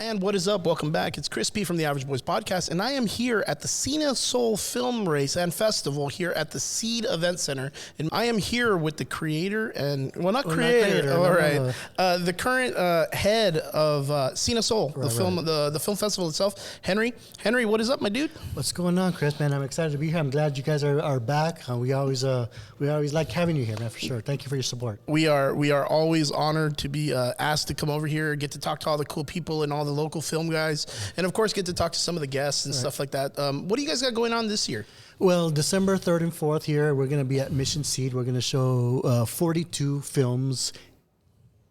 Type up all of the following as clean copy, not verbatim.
And what is up? Welcome back. It's ChrisP from the Average Boys Podcast, and I am here at the CineSol Film Race and Festival here at the CEED Event Center. And I am here with the creator and, well, not creator, all right, the current head of CineSol, the film festival itself, Henry. Henry, what is up, my dude? What's going on, Chris? Man, I'm excited to be here. I'm glad you guys are back. We always like having you here, man, for sure. Thank you for your support. We are always honored to be asked to come over here, get to talk to all the cool people and all the local film guys, and of course get to talk to some of the guests and stuff like that. What do you guys got going on this year? Well, December 3rd and 4th here, we're going to be at Mission CEED. We're going to show 42 films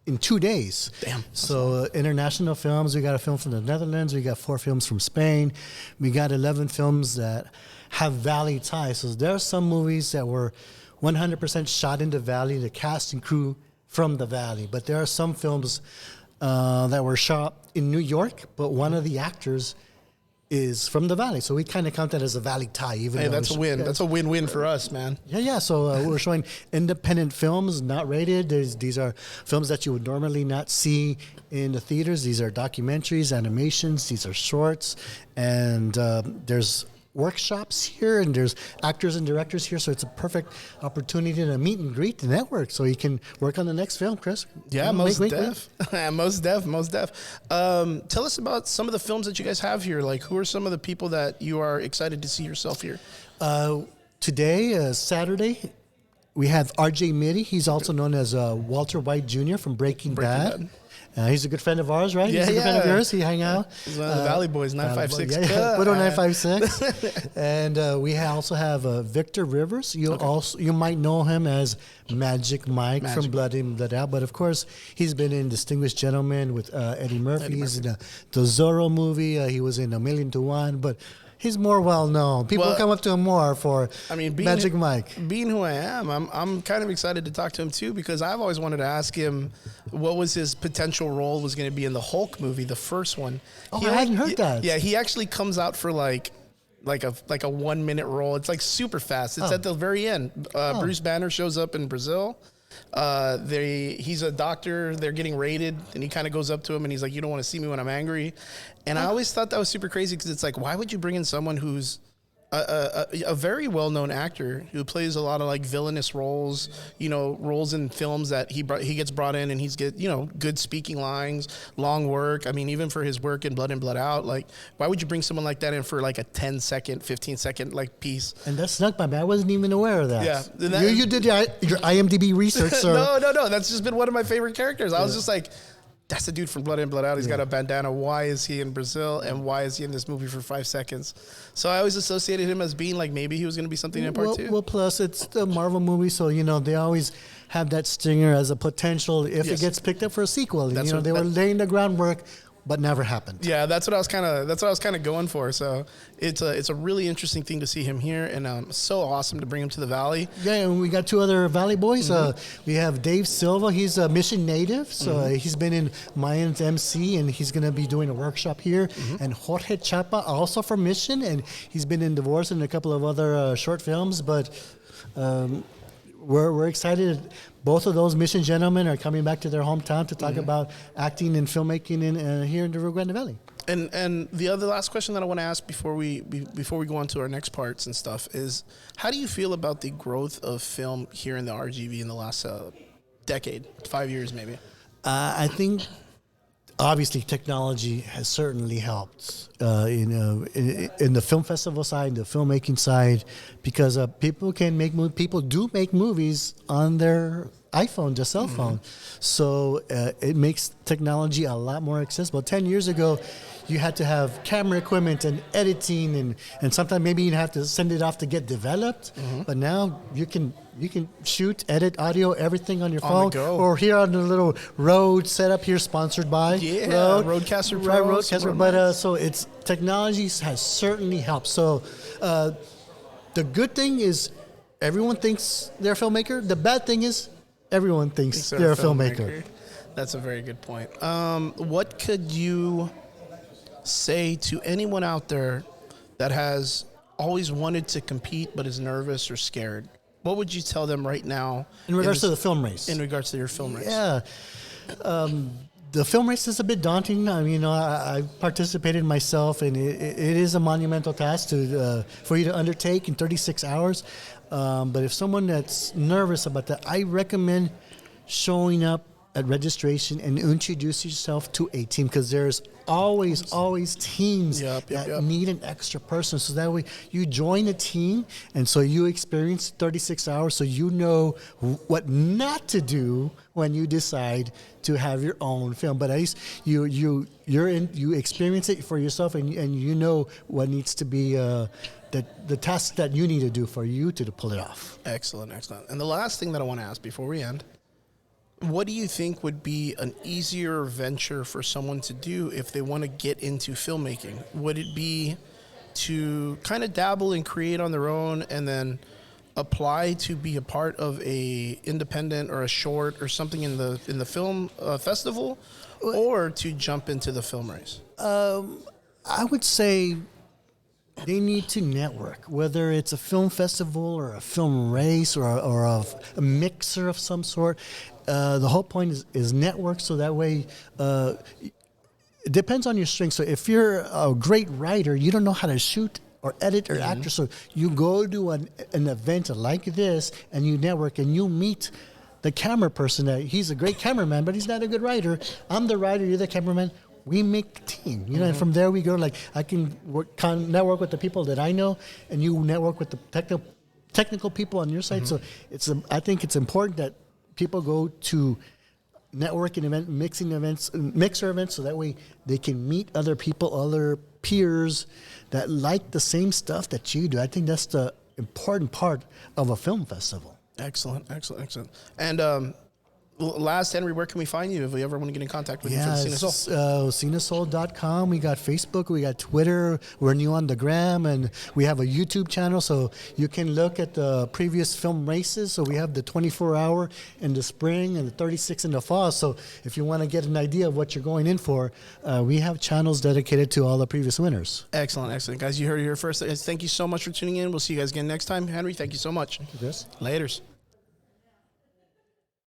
in 2 days. Damn. So international films, we got a film from the Netherlands, we got 4 films from Spain, we got 11 films that have Valley ties. So there are some movies that were 100% shot in the Valley, the cast and crew from the Valley, but there are some films that were shot in New York, but one of the actors is from the Valley. So we kind of count that as a Valley tie. Even though that's a win. That's a win-win for us, man. Yeah. So we're showing independent films, not rated. These are films that you would normally not see in the theaters. These are documentaries, animations. These are shorts. And there's workshops here, and there's actors and directors here, so it's a perfect opportunity to meet and greet the network so you can work on the next film, Chris. Yeah, most def. Most def. Tell us about some of the films that you guys have here. Like, who are some of the people that you are excited to see yourself here? Today, Saturday, we have R.J. Mitty. He's also known as Walter White Jr. from Breaking Bad. He's a good friend of ours, right? Yeah, he's a good friend of yours. He hang out. He's one of the Valley Boys, 956. Widow 956. And we also have Victor Rivers. You might know him as Magic Mike from Blood In, Blood Out. But, of course, he's been in Distinguished Gentleman with Eddie Murphy. He's in the Zorro movie. He was in A Million to One. But he's more well-known. People come up to him more for Magic Mike. Being who I am, I'm kind of excited to talk to him, too, because I've always wanted to ask him what was his potential role was going to be in the Hulk movie, the first one. Oh, I hadn't heard that. Yeah, he actually comes out for like a 1 minute role. It's like super fast. It's at the very end. Bruce Banner shows up in Brazil. He's a doctor. They're getting raided, and he kind of goes up to him, and he's like, "You don't want to see me when I'm angry." And I always thought that was super crazy because it's like, why would you bring in someone who's a very well-known actor who plays a lot of like villainous roles, roles in films that he gets brought in, and he's good speaking lines, long work. I mean, even for his work in Blood In, Blood Out, like, why would you bring someone like that in for like a 10-second, 15-second like piece? And that snuck by me. I wasn't even aware of that. Yeah, you did your IMDb research, sir. No. That's just been one of my favorite characters. I was just like, that's the dude from Blood In, Blood Out. He's got a bandana. Why is he in Brazil? And why is he in this movie for 5 seconds? So I always associated him as being like maybe he was going to be something in part 2. Well, plus it's the Marvel movie, so they always have that stinger as a potential if it gets picked up for a sequel. They were laying the groundwork, but never happened. Yeah, that's what I was kind of going for. So it's a really interesting thing to see him here, and so awesome to bring him to the Valley. Yeah, and we got 2 other Valley boys. We have Dave Silva. He's a Mission native, so he's been in Mayans MC, and he's going to be doing a workshop here. And Jorge Chapa, also from Mission, and he's been in Divorce and a couple of other short films. But we're excited. Both of those Mission gentlemen are coming back to their hometown to talk about acting and filmmaking here in the Rio Grande Valley. And the last question that I want to ask before we go on to our next parts and stuff is, how do you feel about the growth of film here in the RGV in the last decade, 5 years maybe? I think obviously technology has certainly helped in the film festival side, the filmmaking side, because people do make movies on their iPhone, their cell phone. So it makes technology a lot more accessible. 10 years ago, you had to have camera equipment and editing, and sometimes maybe you'd have to send it off to get developed. But now you can shoot, edit audio, everything on your phone, or here on the little Rode setup here, sponsored by Rodecaster Pro. Rodecaster. But so it's technology has certainly helped. So the good thing is everyone thinks they're a filmmaker. The bad thing is everyone thinks they're a filmmaker. That's a very good point. What could you say to anyone out there that has always wanted to compete but is nervous or scared? What would you tell them right now in regards to the film race? In regards to your film race, yeah. The film race is a bit daunting. I mean, I participated myself, and it is a monumental task for you to undertake in 36 hours. But if someone that's nervous about that, I recommend showing up at registration and introduce yourself to a team, because there's always teams that need an extra person. So that way you join a team, and so you experience 36 hours, so you know what not to do when you decide to have your own film. But at least you experience it for yourself, and you know what needs to be the task that you need to do for you to pull it off. Excellent. And the last thing that I want to ask before we end, what do you think would be an easier venture for someone to do if they want to get into filmmaking? Would it be to kind of dabble and create on their own and then apply to be a part of a independent or a short or something in the film festival, or to jump into the film race? I would say they need to network, whether it's a film festival or a film race or a mixer of some sort. The whole point is network, so that way it depends on your strengths. So if you're a great writer, you don't know how to shoot or edit or actor, so you go to an event like this and you network and you meet the camera person. That he's a great cameraman, but he's not a good writer. I'm the writer, you're the cameraman. We make a team, you know, and from there we go. Like, I can network with the people that I know, and you network with the technical people on your side. So I think it's important that people go to networking event, mixer events, so that way they can meet other people, other peers that like the same stuff that you do. I think that's the important part of a film festival. Excellent. And last, Henry, where can we find you if we ever want to get in contact with you for the CineSol? CineSol.com. We got Facebook, we got Twitter, we're new on the gram, and we have a YouTube channel, so you can look at the previous film races. So we have the 24-hour in the spring and the 36 in the fall. So if you want to get an idea of what you're going in for, we have channels dedicated to all the previous winners. Excellent. Guys, you heard it here first. Thank you so much for tuning in. We'll see you guys again next time. Henry, thank you so much. Thank you, Chris. Laters.